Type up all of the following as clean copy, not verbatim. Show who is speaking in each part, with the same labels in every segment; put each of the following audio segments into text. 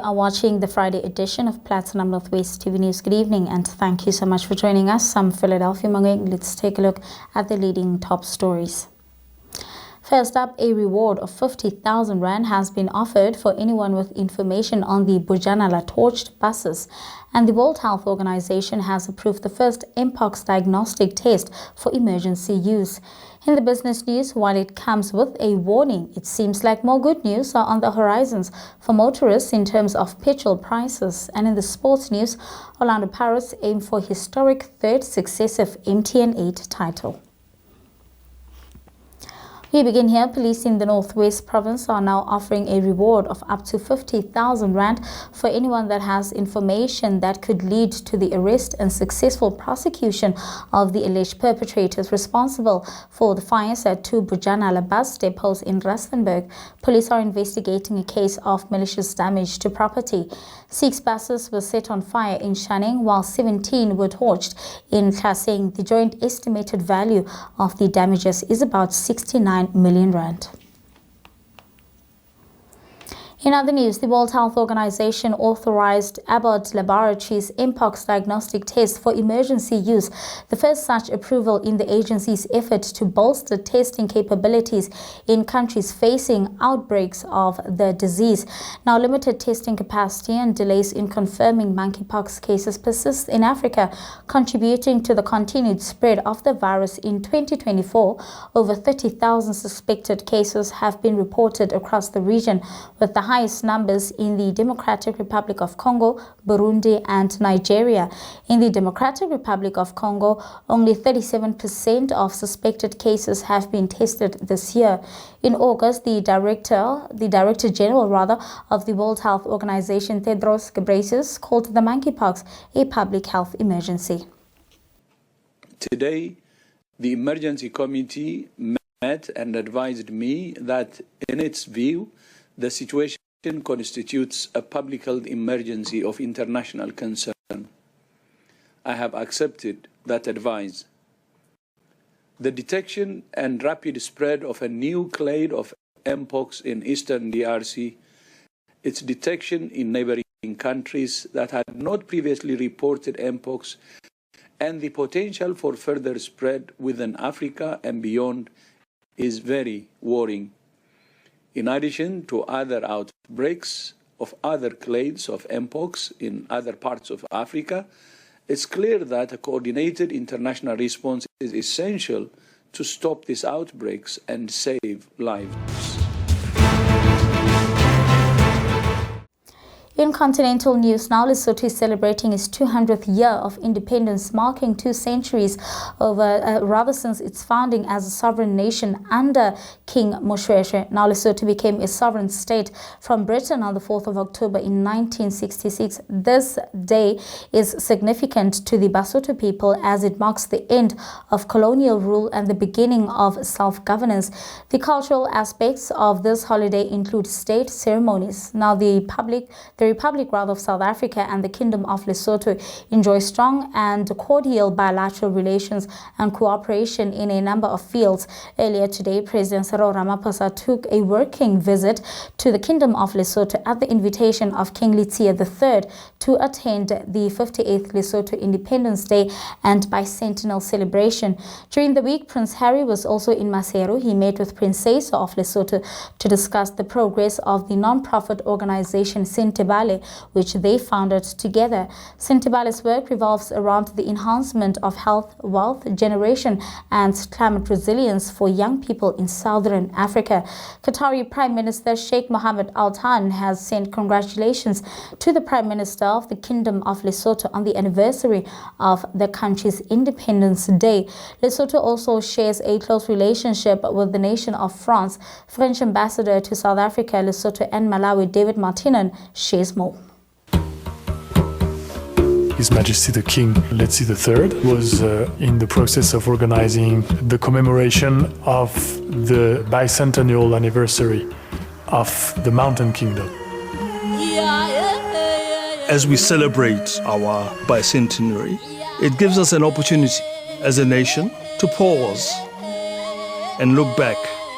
Speaker 1: are watching the Friday edition of Platinum Northwest TV News. Good evening and thank you so much for joining us. I'm Philadelphia Mangoeng. Let's take a look at the leading top stories. First up, a reward of 50,000 Rand has been offered for anyone with information on the Bojanala torched buses. And the World Health Organization has approved the first mpox diagnostic test for emergency use. In the business news, while it comes with a warning, it seems like more good news are on the horizons for motorists in terms of petrol prices. And in the sports news, Orlando Pirates aim for historic third successive MTN 8 title. We begin here. Police in the Northwest Province are now offering a reward of up to 50,000 Rand for anyone that has information that could lead to the arrest and successful prosecution of the alleged perpetrators responsible for the fires at two Bojanala bus depots in Rustenburg. Police are investigating a case of malicious damage to property. 6 buses were set on fire in Shaneng, while 17 were torched in Klaseng. The joint estimated value of the damages is about 69 million Rand. In other news, the World Health Organization authorized Abbott Laboratories' mpox diagnostic test for emergency use, the first such approval in the agency's effort to bolster testing capabilities in countries facing outbreaks of the disease. Now, limited testing capacity and delays in confirming monkeypox cases persist in Africa, contributing to the continued spread of the virus. In 2024, over 30,000 suspected cases have been reported across the region, with the highest numbers in the Democratic Republic of Congo, Burundi and Nigeria. In the Democratic Republic of Congo, only 37% of suspected cases have been tested this year. In August, the Director General of the World Health Organization, Tedros Ghebreyesus, called the monkeypox a public health emergency.
Speaker 2: Today, the emergency committee met and advised me that, in its view, the situation constitutes a public health emergency of international concern. I have accepted that advice. The detection and rapid spread of a new clade of mpox in eastern DRC, its detection in neighboring countries that had not previously reported mpox, and the potential for further spread within Africa and beyond is very worrying. In addition to other outbreaks of other clades of mpox in other parts of Africa, it's clear that a coordinated international response is essential to stop these outbreaks and save lives.
Speaker 1: In continental news now, Lesotho is celebrating its 200th year of independence, marking 2 centuries since its founding as a sovereign nation under King Moshoeshoe. Now, Lesotho became a sovereign state from Britain on the 4th of October in 1966. This day is significant to the Basotho people as it marks the end of colonial rule and the beginning of self-governance. The cultural aspects of this holiday include state ceremonies. Now, the Republic of South Africa and the Kingdom of Lesotho enjoy strong and cordial bilateral relations and cooperation in a number of fields. Earlier today, President Cyril Ramaphosa took a working visit to the Kingdom of Lesotho at the invitation of King Letsie III to attend the 58th Lesotho Independence Day and bicentennial celebration. During the week, Prince Harry was also in Maseru. He met with Prince Seiso of Lesotho to discuss the progress of the non-profit organization Sintebale, which they founded together. Sintebale's work revolves around the enhancement of health, wealth generation and climate resilience for young people in southern Africa. Qatari Prime Minister Sheikh Mohammed Al Thani has sent congratulations to the Prime Minister of the Kingdom of Lesotho on the anniversary of the country's Independence Day. Lesotho also shares a close relationship with the nation of France. French Ambassador to South Africa, Lesotho and Malawi, David Martinon, shares more.
Speaker 3: His Majesty the King Letsie III was in the process of organizing the commemoration of the bicentennial anniversary of the Mountain Kingdom.
Speaker 4: As we celebrate our bicentenary, it gives us an opportunity as a nation to pause and look back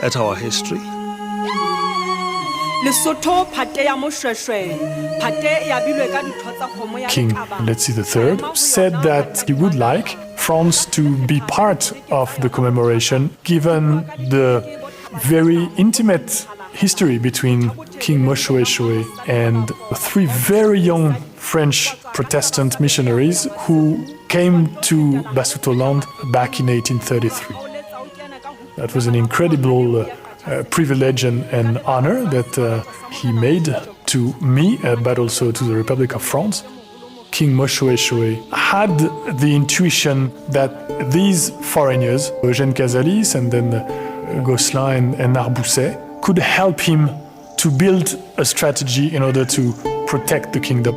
Speaker 4: at our history.
Speaker 5: Lesotho phate ya moshweshwe phate ya bilwe ka ditho tsa kgomo ya
Speaker 3: King Letzi III said that he would like France to be part of the commemoration, given the very intimate history between King Moshoeshoe and three very young French Protestant missionaries who came to Basutoland back in 1833. That was an incredible privilege and honor that he made to me, but also to the Republic of France. King Moshoeshoe had the intuition that these foreigners, Eugène Casalis and then Gosselin and Narbousset, could help him to build a strategy in order to protect the kingdom.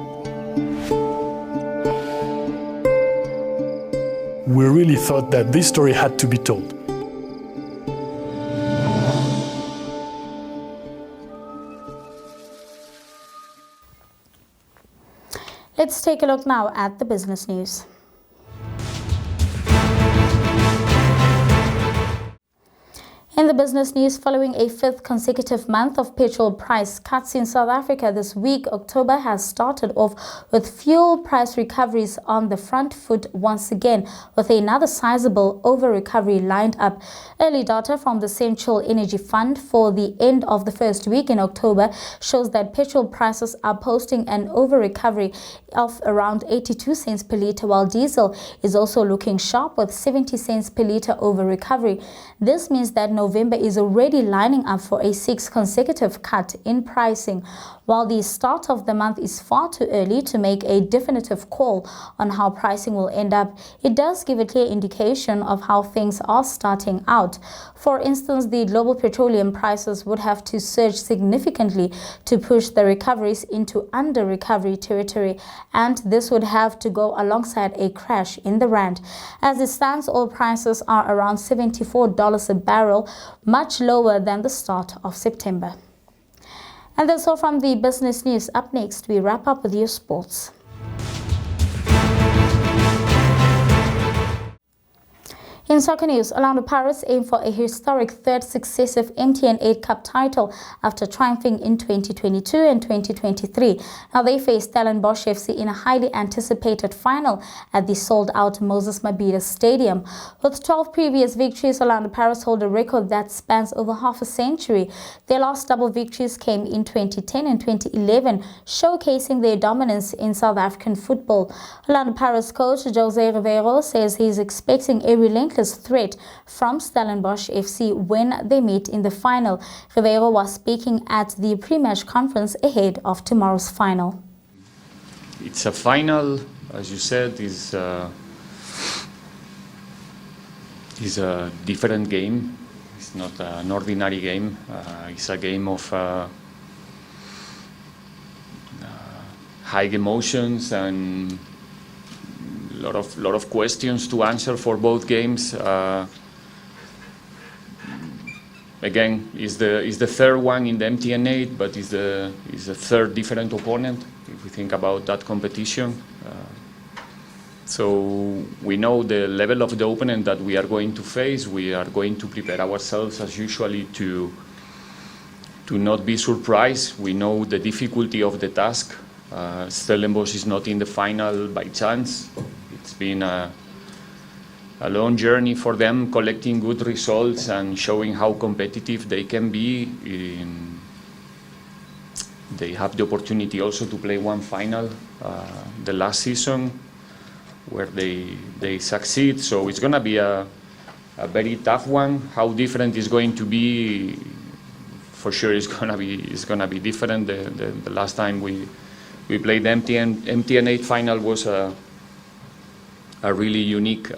Speaker 3: We really thought that this story had to be told.
Speaker 1: Let's take a look now at the business news. In the business news, following a fifth consecutive month of petrol price cuts in South Africa this week, October has started off with fuel price recoveries on the front foot once again, with another sizable over-recovery lined up. Early data from the Central Energy Fund for the end of the first week in October shows that petrol prices are posting an over-recovery of around 82 cents per litre, while diesel is also looking sharp with 70 cents per litre over-recovery. This means that November is already lining up for a sixth consecutive cut in pricing. While the start of the month is far too early to make a definitive call on how pricing will end up, it does give a clear indication of how things are starting out. For instance, the global petroleum prices would have to surge significantly to push the recoveries into under-recovery territory, and this would have to go alongside a crash in the rand. As it stands, oil prices are around $74 a barrel, much lower than the start of September. And that's all from the business news. Up next, we wrap up with your sports. In soccer news, Orlando Pirates aim for a historic third successive MTN 8 Cup title after triumphing in 2022 and 2023. Now they face Stellenbosch FC in a highly anticipated final at the sold-out Moses Mabhida Stadium. With 12 previous victories, Orlando Pirates hold a record that spans over half a century. Their last double victories came in 2010 and 2011, showcasing their dominance in South African football. Orlando Pirates coach Jose Ribeiro says he's expecting a relentless threat from Stellenbosch FC when they meet in the final. Ribeiro was speaking at the pre-match conference ahead of tomorrow's final.
Speaker 6: It's a final, as you said, is a different game. It's not an ordinary game. It's a game of high emotions and lot of questions to answer for both games. Again, is the third one in the MTN 8, but is the third different opponent if we think about that competition. So we know the level of the opponent that we are going to face. We are going to prepare ourselves as usually to not be surprised. We know the difficulty of the task. Stellenbosch is not in the final by chance. It's been a long journey for them, collecting good results and showing how competitive they can be. They have the opportunity also to play one final the last season where they succeed. So it's going to be a very tough one. How different it's going to be, for sure, it's going to be different. The last time we played the MTN 8 final was a really unique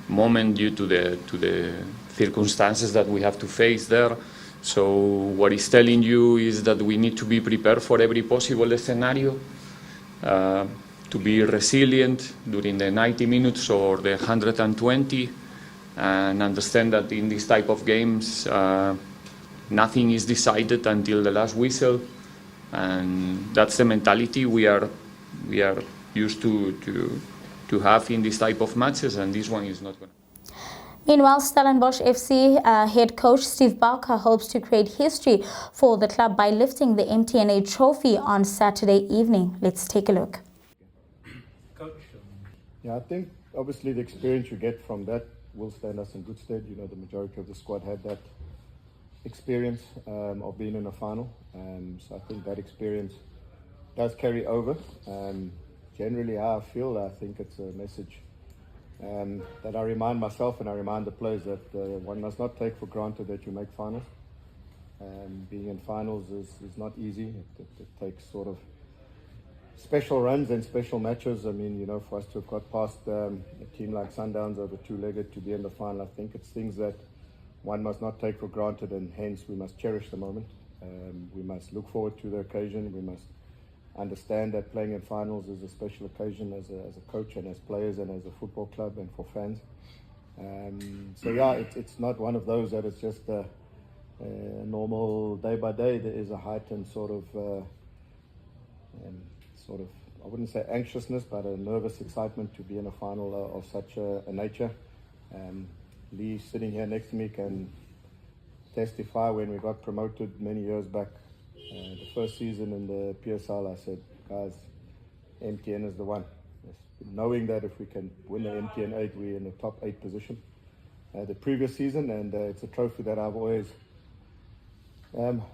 Speaker 6: moment due to the circumstances that we have to face there. So what it's telling you is that we need to be prepared for every possible scenario, to be resilient during the 90 minutes or the 120, and understand that in this type of games nothing is decided until the last whistle, and that's the mentality we are used to have in this type of matches, and this one is not going to.
Speaker 1: Meanwhile, Stellenbosch FC head coach Steve Barker hopes to create history for the club by lifting the MTNA trophy on Saturday evening. Let's take a look.
Speaker 7: Coach. Yeah, I think obviously the experience you get from that will stand us in good stead. You know, the majority of the squad had that experience of being in a final. So I think that experience does carry over. Generally how I feel, I think it's a message that I remind myself and I remind the players that one must not take for granted that you make finals. Being in finals is not easy. It takes sort of special runs and special matches. I mean, you know, for us to have got past a team like Sundowns over two-legged to be in the final, I think it's things that one must not take for granted, and hence we must cherish the moment. We must look forward to the occasion. We must understand that playing in finals is a special occasion as a coach and as players and as a football club and for fans. So yeah, it's not one of those that it's just a normal day by day. There is a heightened sort of, I wouldn't say anxiousness, but a nervous excitement to be in a final of such a nature. Lee sitting here next to me can testify. When we got promoted many years back, the first season in the PSL, I said, guys, MTN is the one. Knowing that if we can win the MTN 8, we're in the top 8 position. The previous season, and it's a trophy that I've always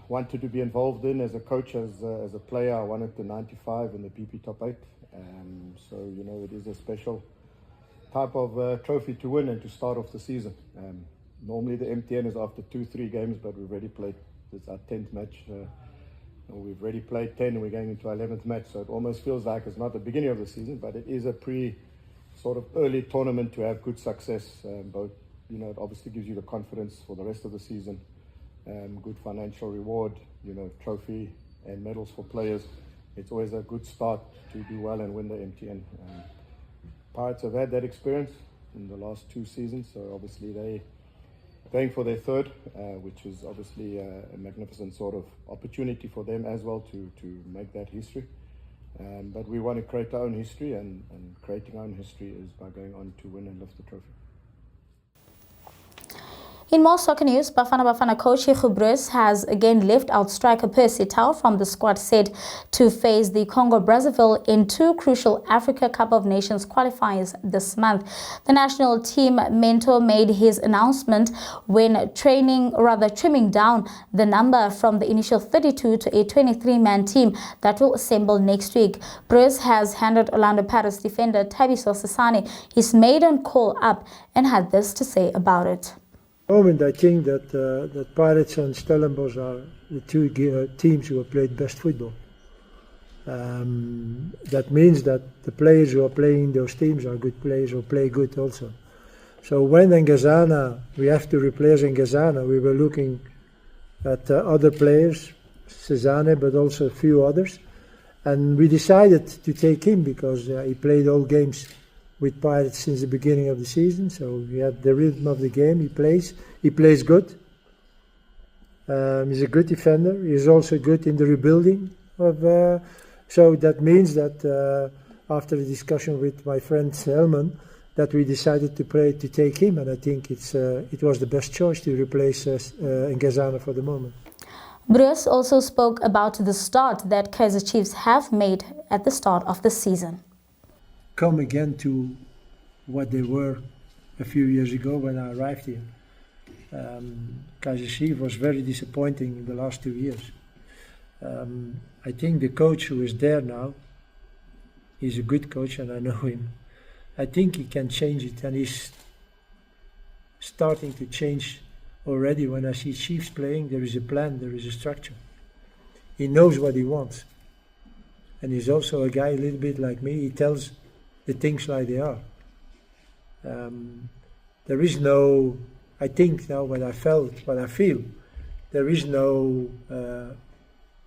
Speaker 7: wanted to be involved in as a coach, as a player. I won it in 95 in the PP top 8. So, you know, it is a special type of trophy to win and to start off the season. Normally the MTN is after 2-3 games, but we've already played, it's our 10th match. We've already played 10 and we're going into our 11th match. So it almost feels like it's not the beginning of the season, but it is a sort of early tournament to have good success. Both, you know, it obviously gives you the confidence for the rest of the season. Good financial reward, you know, trophy and medals for players. It's always a good start to do well and win the MTN. Pirates have had that experience in the last 2 seasons, so obviously they're going for their third, which is obviously a magnificent sort of opportunity for them as well to make that history. But we want to create our own history, and creating our own history is by going on to win and lift the trophy.
Speaker 1: In more soccer news, Bafana coach Hugo Broos has again left out striker Percy Tau from the squad set to face the Congo-Brazzaville in 2 crucial Africa Cup of Nations qualifiers this month. The national team mentor made his announcement when trimming down the number from the initial 32 to a 23-man team that will assemble next week. Broos has handed Orlando Pirates defender Thabiso Sesane his maiden call up and had this to say about it.
Speaker 8: Moment, I think that Pirates and Stellenbosch are the 2 teams who have played best football. That means that the players who are playing in those teams are good players who play good also. So when Ngazana, we have to replace Ngazana, we were looking at other players, Cezanne, but also a few others, and we decided to take him because he played all games with Pirates since the beginning of the season, so we had the rhythm of the game. He plays good. He's a good defender. He's also good in the rebuilding of. So that means that after the discussion with my friend Helman, that we decided to take him, and I think it was the best choice to replace Ngazana for the moment.
Speaker 1: Broos also spoke about the start that Kaizer Chiefs have made at the start of the season.
Speaker 8: Come again to what they were a few years ago when I arrived here. Kaizer Chiefs was very disappointing in the last 2 years. I think the coach who is there now, he's a good coach and I know him. I think he can change it, and he's starting to change already. When I see Chiefs playing, there is a plan, there is a structure. He knows what he wants. And he's also a guy a little bit like me. He tells the things like they are. There is no, I think now what I feel, there is no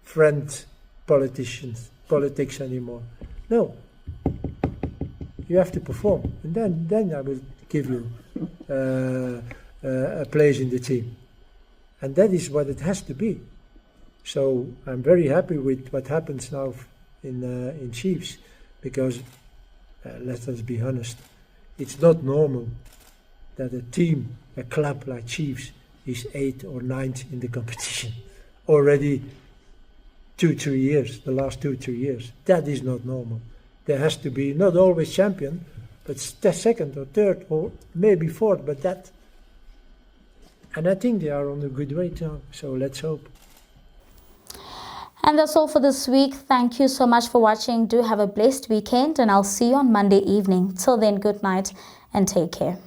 Speaker 8: friend politics anymore. No. You have to perform, and then I will give you a place in the team. And that is what it has to be. So I'm very happy with what happens now in Chiefs, because let us be honest, it's not normal that a team, a club like Chiefs, is 8th or 9th in the competition already 2-3 years, the last 2-3 years. That is not normal. There has to be not always champion, but second or third or maybe fourth, but that. And I think they are on a good way now, so let's hope.
Speaker 1: And that's all for this week. Thank you so much for watching. Do have a blessed weekend, and I'll see you on Monday evening. Till then, good night and take care.